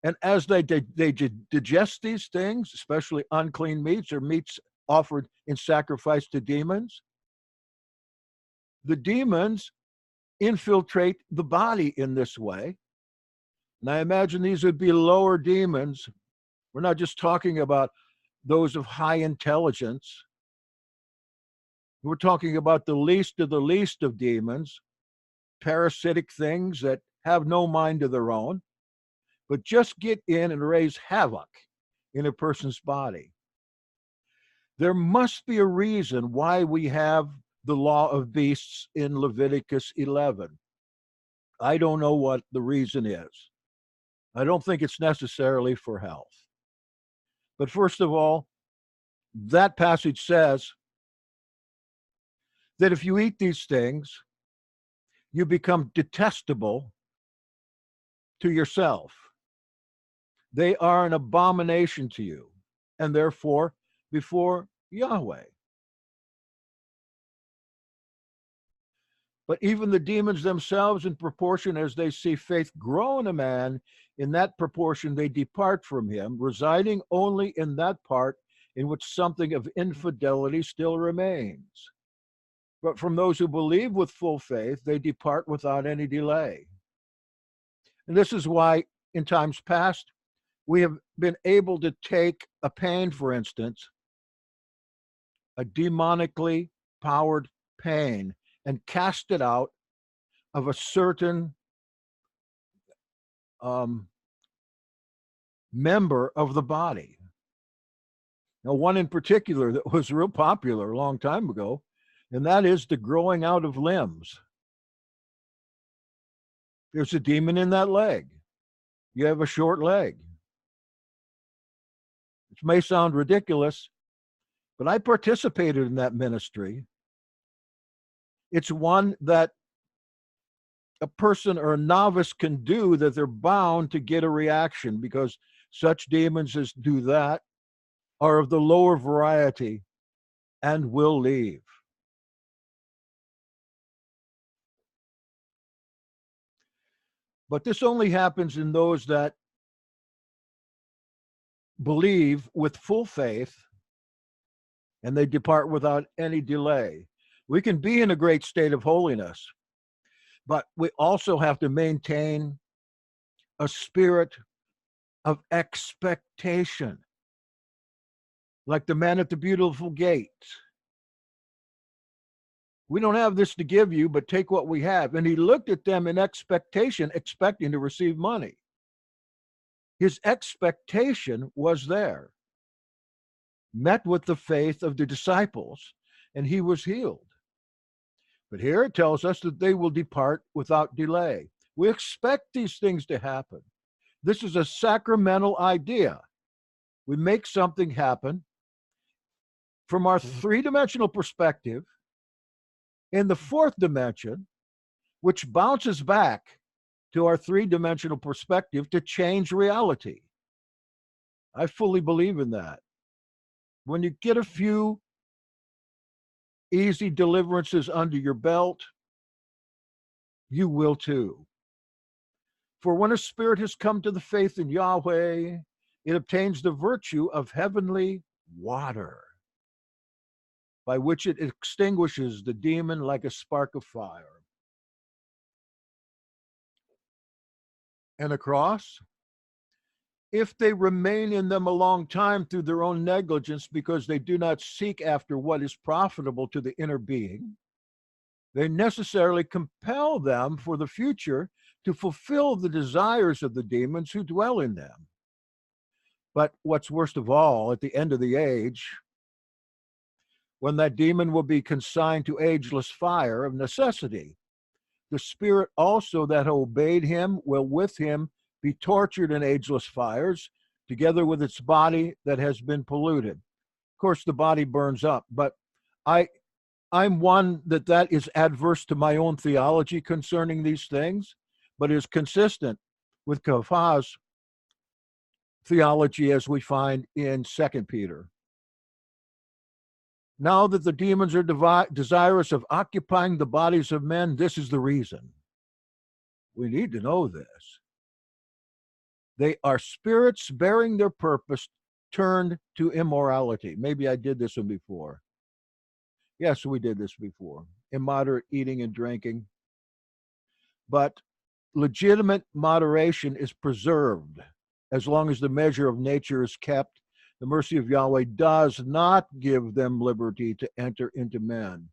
And as they digest these things, especially unclean meats or meats offered in sacrifice to demons, the demons infiltrate the body in this way. And I imagine these would be lower demons. We're not just talking about those of high intelligence. We're talking about the least of demons, parasitic things that have no mind of their own, but just get in and raise havoc in a person's body. There must be a reason why we have the law of beasts in Leviticus 11. I don't know what the reason is. I don't think it's necessarily for health. But first of all, that passage says that if you eat these things, you become detestable to yourself. They are an abomination to you, and therefore before Yahweh. But even the demons themselves, in proportion as they see faith grow in a man, in that proportion they depart from him, residing only in that part in which something of infidelity still remains. But from those who believe with full faith, they depart without any delay. And this is why, in times past, we have been able to take a pain, for instance, a demonically powered pain, and cast it out of a certain member of the body. Now, one in particular that was real popular a long time ago, and that is the growing out of limbs. There's a demon in that leg. You have a short leg. It may sound ridiculous, but I participated in that ministry. It's one that a person or a novice can do, that they're bound to get a reaction, because such demons as do that are of the lower variety and will leave. But this only happens in those that believe with full faith, and they depart without any delay. We can be in a great state of holiness, but we also have to maintain a spirit of expectation, like the man at the beautiful gate. We don't have this to give you, but take what we have. And he looked at them in expectation, expecting to receive money. His expectation was there, met with the faith of the disciples, and he was healed. But here it tells us that they will depart without delay. We expect these things to happen. This is a sacramental idea. We make something happen from our three-dimensional perspective in the fourth dimension, which bounces back to our three-dimensional perspective to change reality. I fully believe in that. When you get a few easy deliverances under your belt, you will too. For when a spirit has come to the faith in Yahweh, it obtains the virtue of heavenly water. by which it extinguishes the demon like a spark of fire. And a cross? If they remain in them a long time through their own negligence because they do not seek after what is profitable to the inner being, they necessarily compel them for the future to fulfill the desires of the demons who dwell in them. But what's worst of all, at the end of the age, when that demon will be consigned to ageless fire of necessity, the spirit also that obeyed him will with him be tortured in ageless fires, together with its body that has been polluted. Of course, the body burns up, but I'm one that is adverse to my own theology concerning these things, but is consistent with Kafah's theology as we find in 2 Peter. Now that the demons are desirous of occupying the bodies of men, this is the reason. We need to know this. They are spirits bearing their purpose turned to immorality. Maybe I did this one before. Yes, we did this before. Immoderate eating and drinking. But legitimate moderation is preserved as long as the measure of nature is kept. The mercy of Yahweh does not give them liberty to enter into men.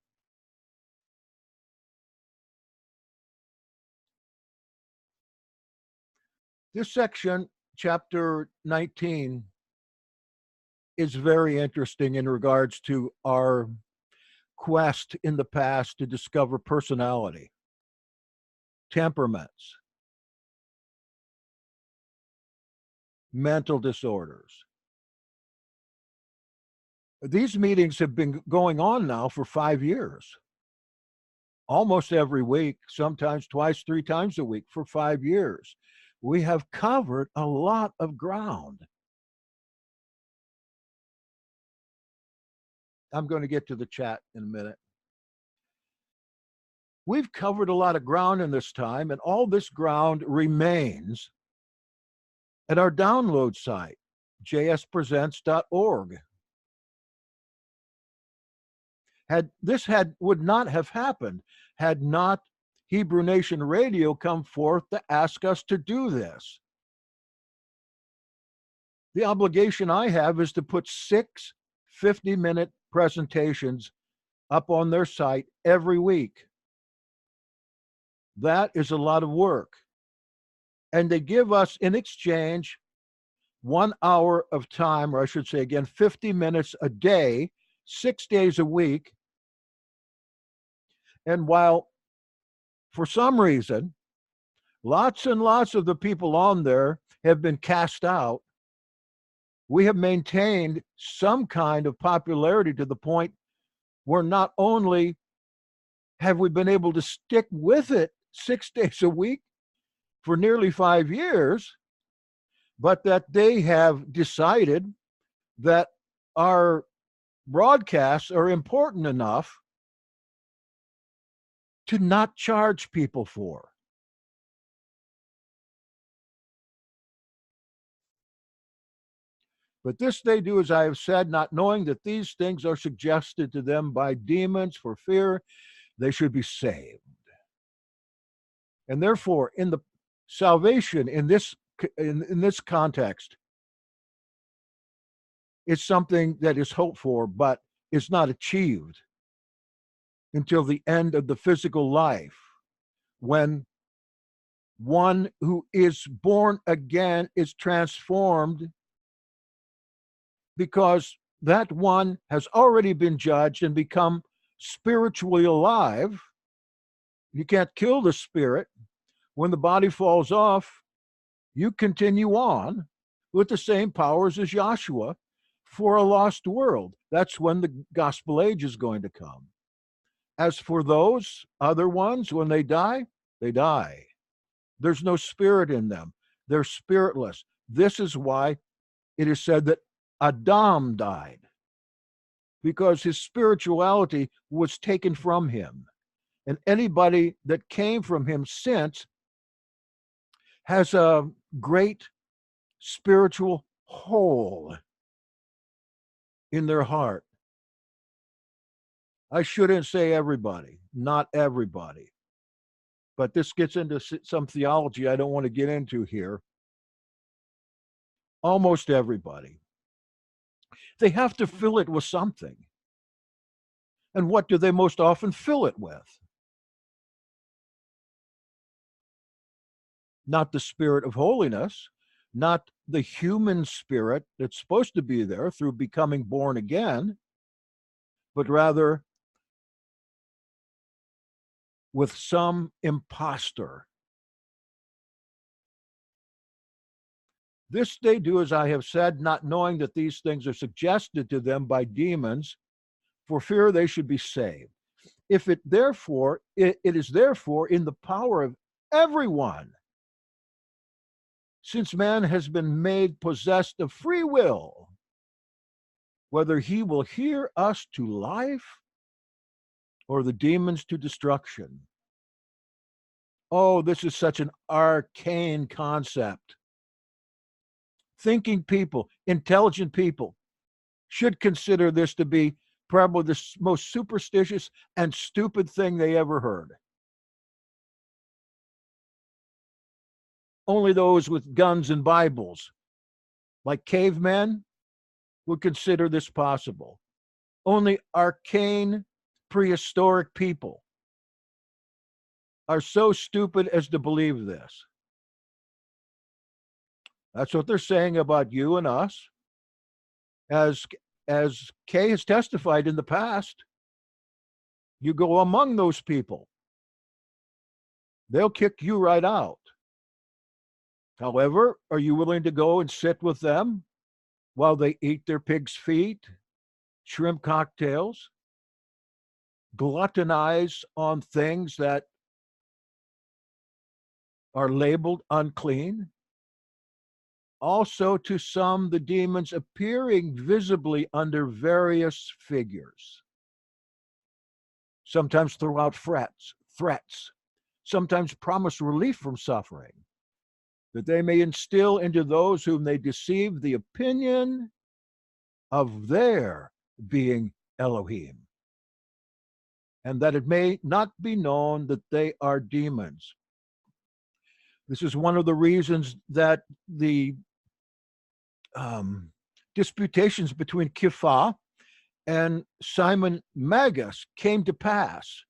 This section, chapter 19, is very interesting in regards to our quest in the past to discover personality, temperaments, mental disorders. These meetings have been going on now for 5 years, almost every week, sometimes twice, 3 times a week for 5 years. We have covered a lot of ground. I'm going to get to the chat in a minute. We've covered a lot of ground in this time, and all this ground remains at our download site, jspresents.org. Would not have happened had not Hebrew Nation Radio come forth to ask us to do this. The obligation I have is to put 6 50-minute presentations up on their site every week. That is a lot of work. And they give us in exchange 1 hour of time, or I should say again, 50 minutes a day, 6 days a week. And while for some reason, lots and lots of the people on there have been cast out, we have maintained some kind of popularity to the point where not only have we been able to stick with it 6 days a week for nearly 5 years, but that they have decided that our broadcasts are important enough to not charge people for. But this they do, as I have said, not knowing that these things are suggested to them by demons for fear they should be saved. And therefore, in the salvation, in this context, it's something that is hoped for, but is not achieved until the end of the physical life, when one who is born again is transformed, because that one has already been judged and become spiritually alive. You can't kill the spirit. When the body falls off, you continue on with the same powers as Joshua for a lost world. That's when the gospel age is going to come. As for those other ones, when they die, they die. There's no spirit in them. They're spiritless. This is why it is said that Adam died, because his spirituality was taken from him. And anybody that came from him since has a great spiritual hole in their heart. I shouldn't say everybody, not everybody. But this gets into some theology I don't want to get into here. Almost everybody. They have to fill it with something. And what do they most often fill it with? Not the spirit of holiness, not the human spirit that's supposed to be there through becoming born again, but rather with some impostor. This they do, as I have said, not knowing that these things are suggested to them by demons, for fear they should be saved. If it is therefore in the power of everyone, since man has been made possessed of free will, whether he will hear us to life or the demons to destruction. Oh, this is such an arcane concept. Thinking people, intelligent people, should consider this to be probably the most superstitious and stupid thing they ever heard. Only those with guns and Bibles, like cavemen, would consider this possible. Only arcane, prehistoric people are so stupid as to believe this. That's what they're saying about you and us. As Kay has testified in the past, you go among those people, they'll kick you right out. However, are you willing to go and sit with them while they eat their pig's feet, shrimp cocktails, gluttonize on things that are labeled unclean? Also, to some, the demons appearing visibly under various figures, sometimes throw out threats, sometimes promise relief from suffering, that they may instill into those whom they deceive the opinion of their being Elohim, and that it may not be known that they are demons. This is one of the reasons that the disputations between Kepha and Simon Magus came to pass.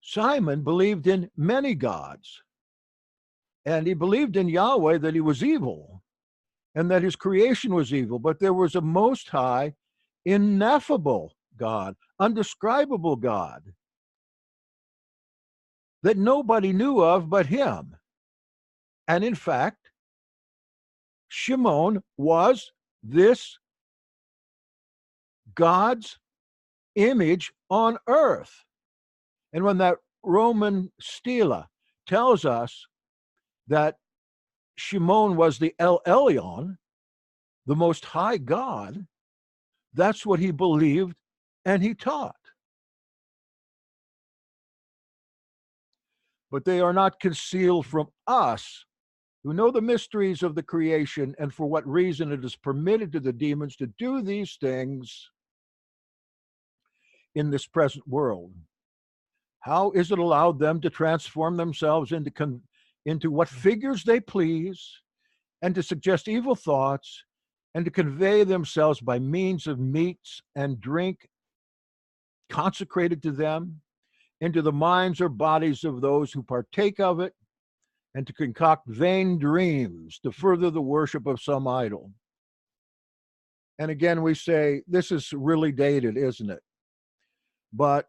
Simon believed in many gods, and he believed in Yahweh that he was evil and that his creation was evil, but there was a most high, ineffable God, undescribable God that nobody knew of but him. And in fact, Shimon was this God's image on earth. And when that Roman stela tells us that Shimon was the El Elyon, the most high God, that's what he believed and he taught. But they are not concealed from us who know the mysteries of the creation and for what reason it is permitted to the demons to do these things in this present world. How is it allowed them to transform themselves into what figures they please, and to suggest evil thoughts, and to convey themselves by means of meats and drink consecrated to them into the minds or bodies of those who partake of it, and to concoct vain dreams to further the worship of some idol? And again, we say, this is really dated, isn't it? But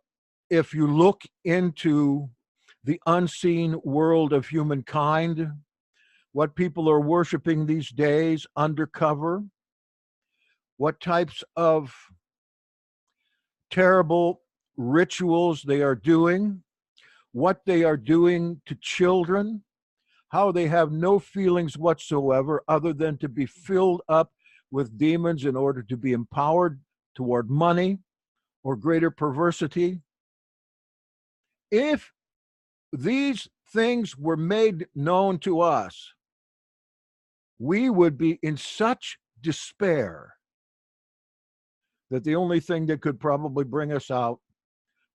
if you look into the unseen world of humankind, what people are worshiping these days undercover, what types of terrible rituals they are doing, what they are doing to children, how they have no feelings whatsoever other than to be filled up with demons in order to be empowered toward money or greater perversity. If these things were made known to us, we would be in such despair. that the only thing that could probably bring us out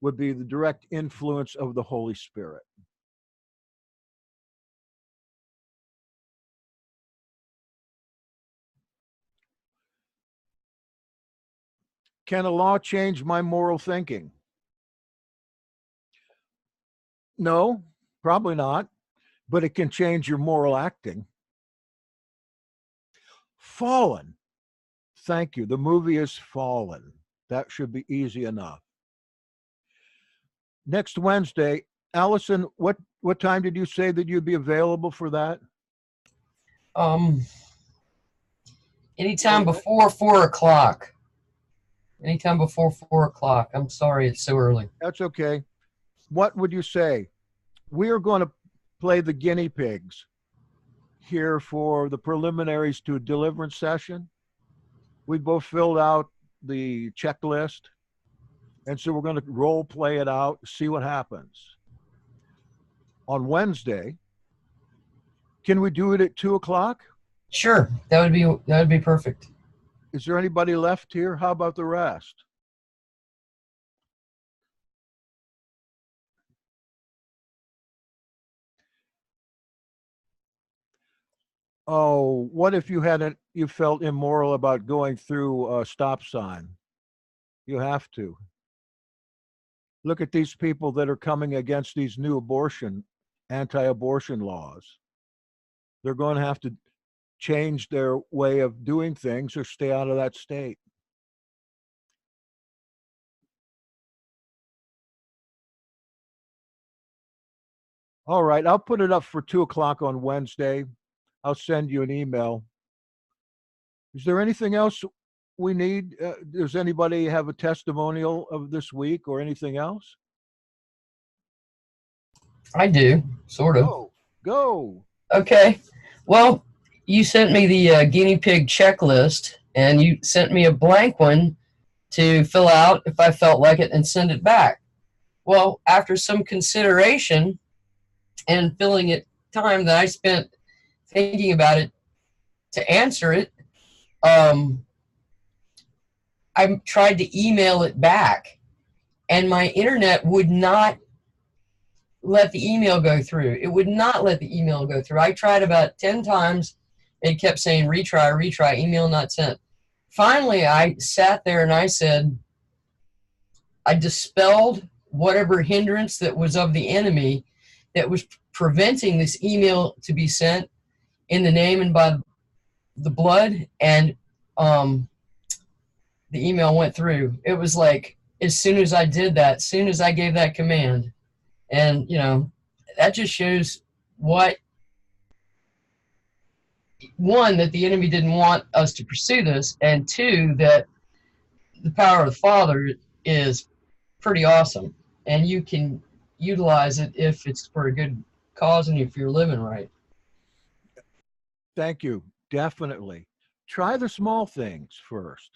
would be the direct influence of the Holy Spirit. Can a law change my moral thinking? No, probably not, but it can change your moral acting. Fallen. Thank you. The movie is Fallen. That should be easy enough. Next Wednesday, Allison, what time did you say that you'd be available for that? Anytime before 4 o'clock. Anytime before 4 o'clock. I'm sorry it's so early. That's okay. What would you say? We are going to play the guinea pigs here for the preliminaries to a deliverance session. We both filled out the checklist, and so we're going to role play it out, see what happens. On Wednesday, can we do it at 2 o'clock? Sure, that would be perfect. Is there anybody left here? How about the rest? Oh, what if you felt immoral about going through a stop sign? You have to. Look at these people that are coming against these new anti-abortion laws. They're going to have to change their way of doing things or stay out of that state. All right, I'll put it up for 2 o'clock on Wednesday. I'll send you an email. Is there anything else we need? Does anybody have a testimonial of this week or anything else? I do, sort of. Go. Okay. Well, you sent me the guinea pig checklist, and you sent me a blank one to fill out if I felt like it and send it back. Well, after some consideration and filling it time that I spent thinking about it to answer it, I tried to email it back, and my internet would not let the email go through. It would not let the email go through. I tried about 10 times. It kept saying retry, email not sent. Finally, I sat there and I said, I dispelled whatever hindrance that was of the enemy that was preventing this email to be sent in the name and by the blood, and the email went through. It was like, as soon as I did that, as soon as I gave that command, and that just shows what, one, that the enemy didn't want us to pursue this, and two, that the power of the Father is pretty awesome, and you can utilize it if it's for a good cause and if you're living right. Thank you. Definitely. Try the small things first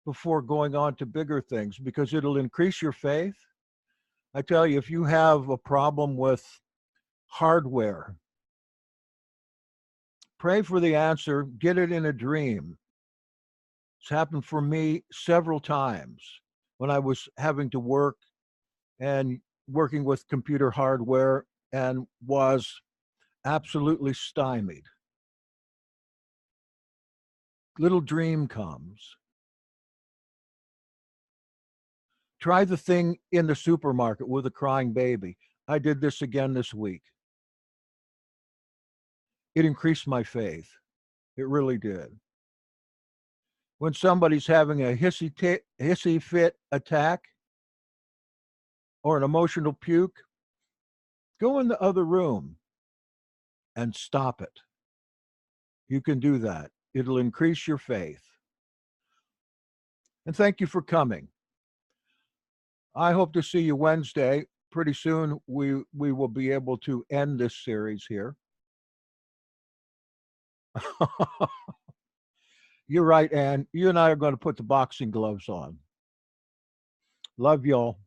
before going on to bigger things, because it'll increase your faith. I tell you, if you have a problem with hardware, pray for the answer, get it in a dream. It's happened for me several times when I was having to work and working with computer hardware and was absolutely stymied. Little dream comes. Try the thing in the supermarket with a crying baby. I did this again this week. It increased my faith. It really did. When somebody's having a hissy fit attack or an emotional puke, go in the other room and stop it. You can do that. It'll increase your faith. And thank you for coming. I hope to see you Wednesday. Pretty soon we will be able to end this series here. You're right, Ann. You and I are going to put the boxing gloves on. Love y'all.